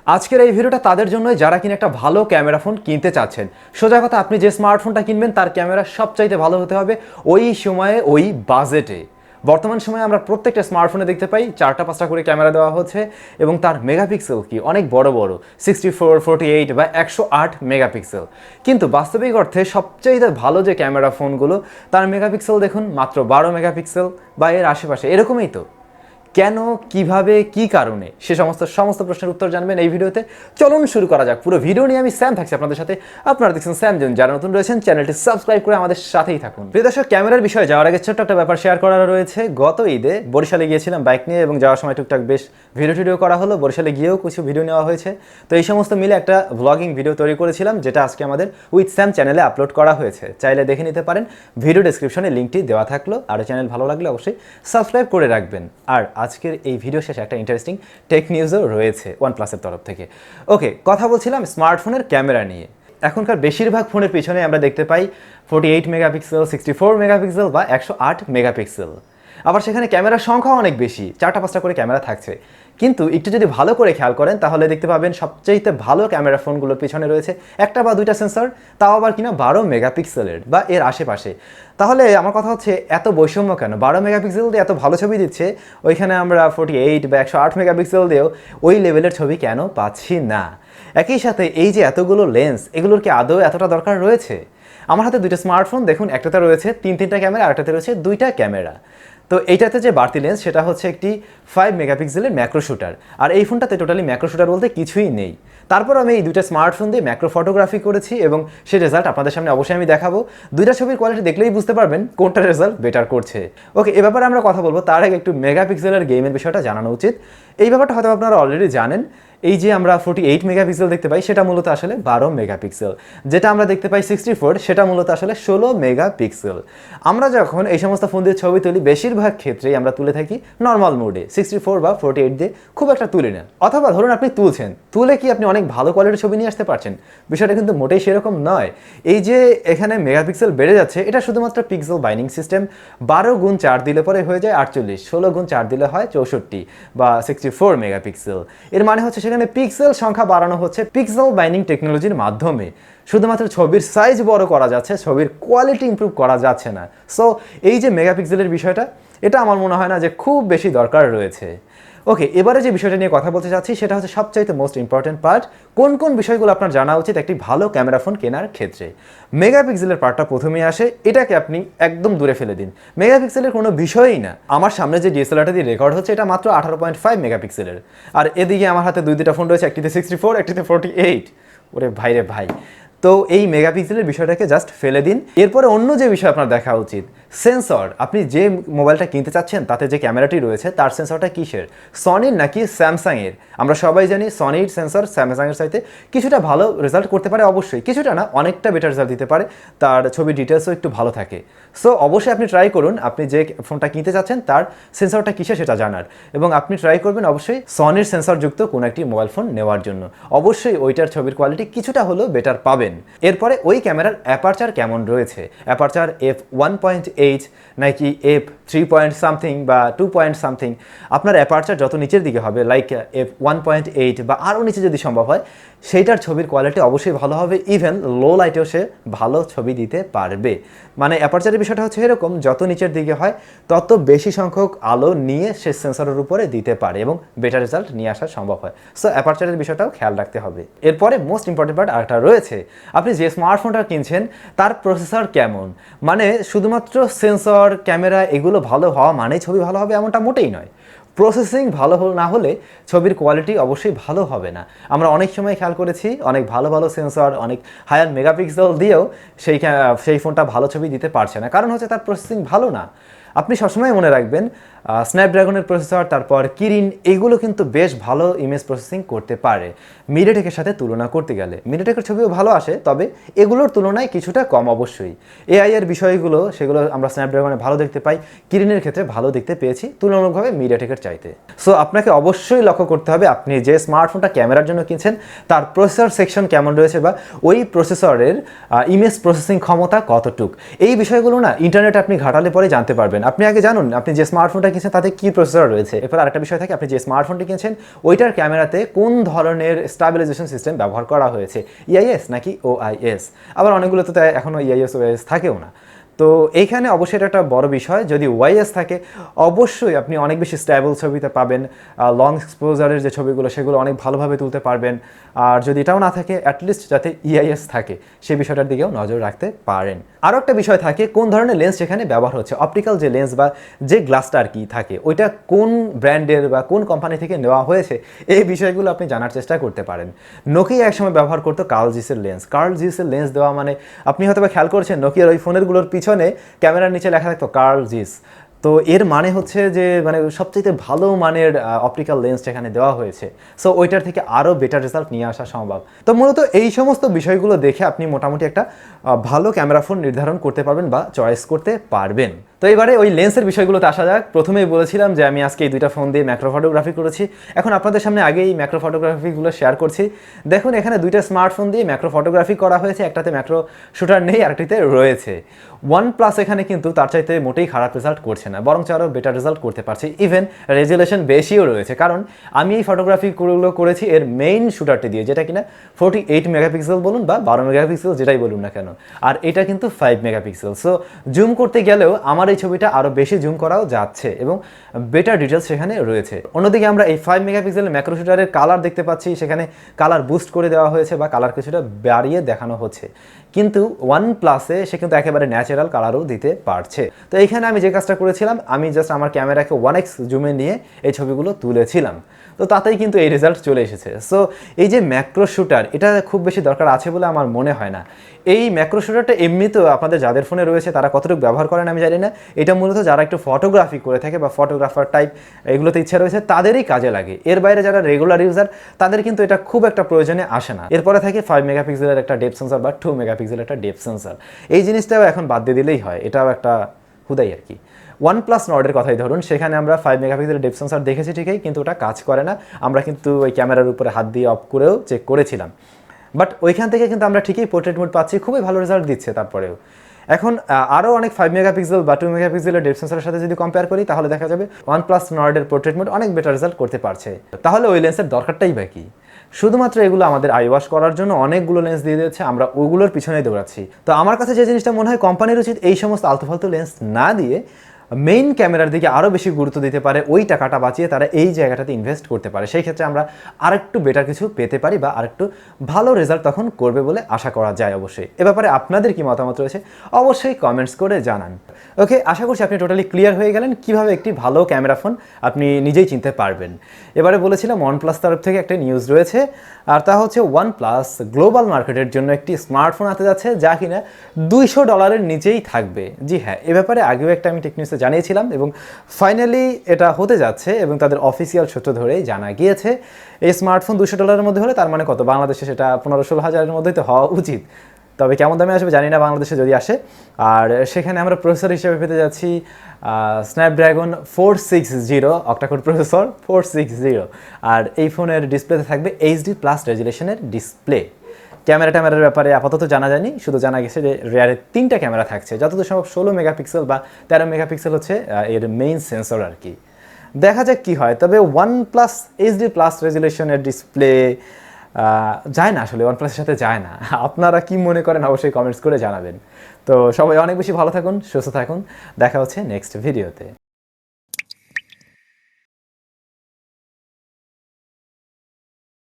আজকের এই ভিডিওটা তাদের জন্যই যারা কিনা একটা ভালো ক্যামেরা ফোন কিনতে চাচ্ছেন। সোজা কথা, আপনি যে স্মার্টফোনটা কিনবেন তার ক্যামেরা সবচাইতে ভালো হতে হবে ওই সময়ে ওই বাজেটে। বর্তমান সময়ে আমরা প্রত্যেকটা স্মার্টফোনে দেখতে পাই 4টা 5টা করে ক্যামেরা দেওয়া হচ্ছে এবং তার মেগাপিক্সেল কি অনেক বড় বড় 64, 48 বা 108 মেগাপিক্সেল। কিন্তু বাস্তবিক অর্থে সবচাইতে ভালো যে ক্যামেরা ফোনগুলো তার মেগাপিক্সেল দেখুন মাত্র 12 মেগাপিক্সেল বা এর আশেপাশে, এরকমই তো। কেন, কিভাবে, কি কারণে, সে সমস্ত প্রশ্নের উত্তর জানবেন এই ভিডিওতে। চলুন শুরু করা যাক। পুরো ভিডিও নিয়ে আমি স্যাম থাকছি আপনাদের সাথে। আপনারা দেখছেন SamZone। যারা নতুন রয়েছেন চ্যানেলটি সাবস্ক্রাইব করে আমাদের সাথেই থাকুন। প্রিয় দর্শক, ক্যামেরার বিষয়ে যাওয়ার আগে ছোট্ট একটা ব্যাপার শেয়ার করার রয়েছে। গত ঈদে বরিশালে গিয়েছিলাম বাইক নিয়ে এবং যাওয়ার সময় টুকটাক বেশ ভিডিও করা হলো। বরিশালে গিয়েও কিছু ভিডিও নেওয়া হয়েছে। তো এই সমস্ত মিলে একটা ব্লগিং ভিডিও তৈরি করেছিলাম, যেটা আজকে আমাদের উইথ স্যাম চ্যানেলে আপলোড করা হয়েছে। চাইলে দেখে নিতে পারেন, ভিডিও ডেসক্রিপশনে লিঙ্কটি দেওয়া থাকলো। আর চ্যানেল ভালো লাগলে অবশ্যই সাবস্ক্রাইব করে রাখবেন। আর আজকের এই ভিডিও শেষে একটা ইন্টারেস্টিং টেক নিউজও রয়েছে ONEPLUSের তরফ থেকে। ওকে, কথা বলছিলাম স্মার্টফোনের ক্যামেরা নিয়ে। এখনকার বেশিরভাগ ফোনের পিছনে আমরা দেখতে পাই 48 মেগাপিক্সেল, 64 মেগাপিক্সেল বা 108 মেগাপিক্সেল। আবার সেখানে ক্যামেরার সংখ্যা অনেক বেশি, 4টা 5টা করে ক্যামেরা থাকছে। কিন্তু একটু যদি ভালো করে খেয়াল করেন তাহলে দেখতে পাবেন সবচেয়ে ভালো ক্যামেরা ফোনগুলোর পিছনে রয়েছে 1 বা 2টা সেন্সর, তাও আবার কিনা 12 মেগাপিক্সেলের বা এর আশেপাশে। তাহলে আমার কথা হচ্ছে, এত বৈষম্য কেন? 12 মেগাপিক্সেল দিয়ে এত ভালো ছবি দিচ্ছে, ওইখানে আমরা 48 বা 108 মেগাপিক্সেল দিয়েও ওই লেভেলের ছবি কেন পাচ্ছি না? একই সাথে এই যে এতগুলো লেন্স, এগুলোর কি আদৌ এতটা দরকার রয়েছে? আমার হাতে 2টা স্মার্টফোন দেখুন, একটাতে রয়েছে 3টা ক্যামেরা, আরেকটাতে রয়েছে 2টা ক্যামেরা। তো এইটাতে যে বাড়তি লেন্স সেটা হচ্ছে একটি 5 মেগাপিক্সেলের ম্যাক্রো শুটার, আর এই ফোনটাতে টোটালি ম্যাক্রো শুটার বলতে কিছুই নেই। তারপর আমি এই 2টা স্মার্টফোন দিয়ে ম্যাক্রো ফটোগ্রাফি করেছি এবং সেই রেজাল্ট আপনাদের সামনে অবশ্যই আমি দেখাবো। 2টা ছবির কোয়ালিটি দেখলেই বুঝতে পারবেন কোনটা রেজাল্ট বেটার করছে। ওকে, এ ব্যাপারে আমরা কথা বলবো। তার আগে একটু মেগাপিক্সেলের গেমের বিষয়টা জানানো উচিত। এই ব্যাপারটা হয়তো আপনারা অলরেডি জানেন। এই যে আমরা 48 মেগাপিক্সেল দেখতে পাই সেটা মূলত আসলে 12 মেগাপিক্সেল, যেটা আমরা দেখতে পাই 64 সেটা মূলত আসলে 16 মেগাপিক্সেল। আমরা যখন এই সমস্ত ফোন দিয়ে ছবি তুলি বেশিরভাগ ক্ষেত্রেই আমরা তুলে থাকি নর্মাল মোডে, 64 বা 48 দিয়ে খুব একটা তুলি না। অথবা ধরুন আপনি তুলে কি আপনি অনেক ভালো কোয়ালিটির ছবি নিয়ে আসতে পারছেন? বিষয়টা কিন্তু মোটেই সেরকম নয়। এই যে এখানে মেগাপিক্সেল বেড়ে যাচ্ছে, এটা শুধুমাত্র পিক্সেল বাইন্ডিং সিস্টেম। 12 গুণ 4 দিলে পরে হয়ে যায় 48, 16 গুণ 4 দিলে হয় 64 বা 64 মেগাপিক্সেল। এর মানে হচ্ছে সেখানে পিক্সেল সংখ্যা বাড়ানো হচ্ছে পিক্সেল বাইন্ডিং টেকনোলজির মাধ্যমে। শুধুমাত্র ছবির সাইজ বড় করা যাচ্ছে, ছবির কোয়ালিটি ইমপ্রুভ করা যাচ্ছে না। সো এই যে মেগাপিক্সেলের বিষয়টা, এটা আমার মনে হয় না যে খুব বেশি দরকার রয়েছে। ওকে, এবারে যে বিষয়টা নিয়ে কথা বলতে চাচ্ছি সেটা হচ্ছে সবচাইতে মোস্ট ইম্পর্টেন্ট পার্ট। কোন কোন বিষয়গুলো আপনার জানা উচিত একটি ভালো ক্যামেরা ফোন কেনার ক্ষেত্রে? মেগাপিক্সেলের পার্টটা প্রথমেই আসে, এটাকে আপনি একদম দূরে ফেলে দিন। মেগাপিক্সেলের কোনো বিষয়ই না। আমার সামনে যে ডিএসএলআরটা দিয়ে রেকর্ড হচ্ছে এটা মাত্র 18.5 মেগাপিক্সেলের, আর এদিকে আমার হাতে দুইটা ফোন রয়েছে, একটিতে 64, একটিতে 48। ওরে ভাই রে ভাই! তো এই মেগাপিক্সেলের বিষয়টাকে জাস্ট ফেলে দিন। এরপরে অন্য যে বিষয় আপনার দেখা উচিত, সেন্সর। আপনি যে মোবাইলটা কিনতে চাচ্ছেন তাতে যে ক্যামেরাটি রয়েছে তার সেন্সরটা কিসের, সনির নাকি স্যামসাংয়ের? আমরা সবাই জানি সনির সেন্সর স্যামসাংয়ের চাইতে কিছুটা ভালো রেজাল্ট করতে পারে, অবশ্যই কিছুটা না, অনেকটা বেটার রেজাল্ট দিতে পারে, তার ছবির ডিটেলসও একটু ভালো থাকে। সো অবশ্যই আপনি ট্রাই করুন আপনি যে ফোনটা কিনতে চাচ্ছেন তার সেন্সরটা কিসের সেটা জানার, এবং আপনি ট্রাই করবেন অবশ্যই সনির সেন্সরযুক্ত কোনো একটি মোবাইল ফোন নেওয়ার জন্য। অবশ্যই ওইটার ছবির কোয়ালিটি কিছুটা হলেও বেটার পাবেন। এরপরে ওই ক্যামেরার অ্যাপারচার কেমন রয়েছে, অ্যাপারচার f1.8 নাকি f3 পয়েন্ট সামথিং বা 2 পয়েন্ট সামথিং। আপনার অ্যাপারচার যত নিচের দিকে হবে, লাইক f1.8 বা আরও নিচে যদি সম্ভব হয়, সেইটার ছবির কোয়ালিটি অবশ্যই ভালো হবে। ইভেন লো লাইটেও সে ভালো ছবি দিতে পারবে। মানে অ্যাপারচারের বিষয়টা হচ্ছে এরকম, যত নিচের দিকে হয় তত বেশি সংখ্যক আলো নিয়ে সে সেন্সরের উপরে দিতে পারে এবং বেটার রেজাল্ট নিয়ে আসা সম্ভব হয়। সো অ্যাপারচারের বিষয়টাও খেয়াল রাখতে হবে। এরপরে মোস্ট ইম্পর্টেন্ট পার্ট আরেকটা রয়েছে, আপনি যে স্মার্টফোনটা কিনছেন তার প্রসেসর কেমন। মানে শুধুমাত্র সেন্সর, ক্যামেরা এগুলো ভালো হওয়া মানেই ছবি ভালো হবে এমনটা মোটেই নয়। প্রসেসিং ভালো না হলে ছবির কোয়ালিটি অবশ্যই ভালো হবে না। আমরা অনেক সময় খেয়াল করেছি অনেক ভালো ভালো সেন্সর, অনেক হায়ার মেগাপিক্সেল দিয়েও সেই ফোনটা ভালো ছবি দিতে পারছে না, কারণ হচ্ছে তার প্রসেসিং ভালো না। আপনি সবসময় মনে রাখবেন স্ন্যাপড্রাগনের প্রসেসর, তারপর কিরিন, এগুলো কিন্তু বেশ ভালো ইমেজ প্রসেসিং করতে পারে মিডিয়াটেকের সাথে তুলনা করতে গেলে। মিডিয়াটেকের ছবিও ভালো আসে, তবে এগুলোর তুলনায় কিছুটা কম অবশ্যই। এআই এর বিষয়গুলো সেগুলো আমরা স্ন্যাপড্রাগনে ভালো দেখতে পাই, কিরিনের ক্ষেত্রে ভালো দেখতে পেয়েছি তুলনামূলকভাবে মিডিয়াটেকের চাইতে। সো আপনাকে অবশ্যই লক্ষ্য করতে হবে আপনি যে স্মার্টফোনটা ক্যামেরার জন্য কিনছেন তার প্রসেসর সেকশন কেমন রয়েছে বা ওই প্রসেসরের ইমেজ প্রসেসিং ক্ষমতা কতটুক। এই বিষয়গুলো না ইন্টারনেটে আপনি ঘাটালে পরে জানতে পারবেন। আপনি আগে জানুন আপনি যে স্মার্টফোনটা কিনছেন তাতে কী প্রসেসর রয়েছে। এরপর আরেকটা বিষয় থাকে আপনি যে স্মার্টফোনটি কিনছেন ওইটার ক্যামেরাতে কোন ধরনের স্টাবিলাইজেশন সিস্টেম ব্যবহার করা হয়েছে, ইআইএস নাকি ওআইএস। আবার অনেকগুলো তো এখনও ইআইএস ওআইএস থাকেও না। তো এইখানে অবশ্যই এটা একটা বড় বিষয়। যদি ওয়াইএস থাকে অবশ্যই আপনি অনেক বেশি স্ট্যাবল ছবিতে পাবেন, লং এক্সপোজারের যে ছবিগুলো সেগুলো অনেক ভালোভাবে তুলতে পারবেন। আর যদি এটাও না থাকে অ্যাটলিস্ট যাতে ইআইএস থাকে সেই বিষয়টার দিকেও নজর রাখতে পারেন। আরও একটা বিষয় থাকে কোন ধরনের লেন্স সেখানে ব্যবহার হচ্ছে, অপটিক্যাল যে লেন্স বা যে গ্লাসটা আর কি থাকে ওইটা কোন ব্র্যান্ডের বা কোন কোম্পানি থেকে নেওয়া হয়েছে, এই বিষয়গুলো আপনি জানার চেষ্টা করতে পারেন। নোকিয়া একসময় ব্যবহার করতো কার্ল জিসের লেন্স। কার্ল জিসের লেন্স দেওয়া মানে আপনি হয়তো খেয়াল করছেন নোকিয়ার ওই ফোনেরগুলোর পিছনে ক্যামেরার নিচে লেখা থাকতো কার্ল জিস। তো এর মানে হচ্ছে যে মানে সবচেয়ে ভালো মানের অপটিক্যাল লেন্স এখানে দেওয়া হয়েছে, সো ওইটার থেকে আরও বেটার রেজাল্ট নিয়ে আসা সম্ভব। তো মূলত এই সমস্ত বিষয়গুলো দেখে আপনি মোটামুটি একটা ভালো ক্যামেরা ফোন নির্ধারণ করতে পারবেন বা চয়েস করতে পারবেন। তো এবারে ওই লেন্সের বিষয়গুলোতে আসা যাক। প্রথমেই বলেছিলাম যে আমি আজকে এই দুইটা ফোন দিয়ে ম্যাক্রো ফটোগ্রাফি করেছি। এখন আপনাদের সামনে আগেই ম্যাক্রো ফটোগ্রাফিগুলো শেয়ার করছি। দেখুন এখানে দুইটা স্মার্টফোন দিয়ে ম্যাক্রো ফটোগ্রাফি করা হয়েছে, একটাতে ম্যাক্রো শুটার নেই, আরেকটিতে রয়েছে। OnePlus এখানে কিন্তু তার চাইতে মোটেই খারাপ রেজাল্ট করছে না, বরং আরও বেটার রেজাল্ট করতে পারছে। ইভেন রেজুলেশন বেশিও রয়েছে, কারণ আমি এই ফটোগ্রাফিগুলো করেছি এর মেইন শুটারটি দিয়ে, যেটা কিনা 48 মেগাপিক্সেল বলুন বা 12 মেগাপিক্সেল যেটাই বলুন না কেন, আর এটা কিন্তু 5 মেগাপিক্সেল। সো জুম করতে গেলেও আমার এই ছবিটা আরও বেশি জুম করাও যাচ্ছে এবং বেটার ডিটেলস সেখানে রয়েছে। অন্যদিকে আমরা এই 5 মেগাপিক্সেলের ম্যাক্রো শুটারের কালার দেখতে পাচ্ছি, সেখানে কালার বুস্ট করে দেওয়া হয়েছে বা কালার কিছুটা বাড়িয়ে দেখানো হচ্ছে, কিন্তু OnePlus-এ সে কিন্তু একেবারে ন্যাচারাল কালারও দিতে পারছে। তো এইখানে আমি যে কাজটা করেছিলাম, আমি জাস্ট আমার ক্যামেরাকে 1x জুমে নিয়ে এই ছবিগুলো তুলেছিলাম, তো তাতেই কিন্তু এই রেজাল্ট চলে এসেছে। সো এই যে ম্যাক্রো শুটার, এটা খুব বেশি দরকার আছে বলে আমার মনে হয় না। এই ম্যাক্রো শুটারটা এমনিতেও আপনাদের যাদের ফোনে রয়েছে তারা কতটুকু ব্যবহার করেন আমি জানি না। এটা মূলত যারা একটু ফটোগ্রাফি করে থাকে বা ফটোগ্রাফার টাইপ এগুলোতে ইচ্ছা রয়েছে তাদেরই কাজে লাগে। এর বাইরে যারা রেগুলার ইউজার তাদের কিন্তু এটা খুব একটা প্রয়োজনে আসে না। এরপরে থাকে 5 মেগাপিক্সেলের একটা ডেপথ সেন্সর বা 2 মেগাপিক্সেলের একটা ডেপথ সেন্সর। এই জিনিসটাও এখন বাদ দিয়ে দিলেই হয়, এটাও একটা হুদাই আর কি। OnePlus নর্ডের কথাই ধরুন, সেখানে আমরা 5 মেগাপিক্সেলের ডেপথ সেন্সর দেখেছি ঠিকই, কিন্তু ওটা কাজ করে না। আমরা কিন্তু ওই ক্যামেরার উপরে হাত দিয়ে অফ করেও চেক করেছিলাম, বাট ওইখান থেকে কিন্তু আমরা ঠিকই পোর্ট্রেট মোড পাচ্ছি, খুবই ভালো রেজাল্ট দিচ্ছে। তারপরেও এখন আরও অনেক 5 মেগাপিক্সেল বা 2 মেগাপিক্সেলের ডেপথ সেন্সরের সাথে যদি কম্পেয়ার করি তাহলে দেখা যাবে OnePlus নর্ডের পোর্ট্রেট মোড অনেক বেটার রেজাল্ট করতে পারছে। তাহলে ওই লেন্সের দরকারটাই বা কি? শুধুমাত্র এগুলো আমাদের আই ওয়াশ করার জন্য অনেকগুলো লেন্স দিয়ে দিয়েছে, আমরা ওগুলোর পিছনেই দৌড়াচ্ছি। তো আমার কাছে যে জিনিসটা মনে হয় কোম্পানির উচিত এই সমস্ত আলতু-ফালতু লেন্স না দিয়ে মেইন ক্যামেরার দিকে আরও বেশি গুরুত্ব দিতে পারে, ওই টাকাটা বাঁচিয়ে তারা এই জায়গাটাতে ইনভেস্ট করতে পারে। সেই ক্ষেত্রে আমরা আরেকটু বেটার কিছু পেতে পারি বা আরেকটু ভালো রেজাল্ট তখন করবে বলে আশা করা যায়। অবশ্যই এ ব্যাপারে আপনাদের কি মতামত রয়েছে অবশ্যই কমেন্টস করে জানান। ওকে, আশা করছি আপনি টোটালি ক্লিয়ার হয়ে গেলেন কীভাবে একটি ভালো ক্যামেরা ফোন আপনি নিজেই চিনতে পারবেন। এবারে বলেছিলাম OnePlus তরফ থেকে একটা নিউজ রয়েছে, আর তা হচ্ছে OnePlus গ্লোবাল মার্কেটের জন্য একটি স্মার্টফোন আনতে যাচ্ছে যা কিনা $200 নিচেই থাকবে। জি হ্যাঁ, এ ব্যাপারে আগেও একটা আমি টেকনিউজে জানিয়েছিলাম এবং ফাইনালি এটা হতে যাচ্ছে এবং তাদের অফিসিয়াল সূত্র ধরেই জানা গিয়েছে। এই স্মার্টফোন $200 মধ্যে হলে তার মানে কত, বাংলাদেশে সেটা 15-16 হাজারের মধ্যেই তো হওয়া উচিত। তবে কেমন দামে আসবে জানি না বাংলাদেশে যদি আসে। আর সেখানে আমরা প্রসেসর হিসেবে পেতে যাচ্ছি স্ন্যাপড্রাগন 460 অক্টাকোর প্রসেসর 460। আর এই ফোনের ডিসপ্লেতে থাকবে HD+ রেজুলেশনের ডিসপ্লে। ক্যামেরার ব্যাপারে আপাতত জানা যায়নি, শুধু জানা গেছে যে রেয়ারে 3টা ক্যামেরা থাকছে, যতদূর সম্ভব 16 মেগাপিক্সেল বা 13 মেগাপিক্সেল হচ্ছে এর মেইন সেন্সর আর কি। দেখা যাক কি হয়। তবে OnePlus HD+ রেজুলেশনের ডিসপ্লে যায় না, আসলে OnePlus-এর সাথে যায় না। আপনারা কি মনে করেন অবশ্যই কমেন্টস করে জানাবেন। তো সবাই অনেক বেশি ভালো থাকুন, সুস্থ থাকুন, দেখা হচ্ছে নেক্সট ভিডিওতে।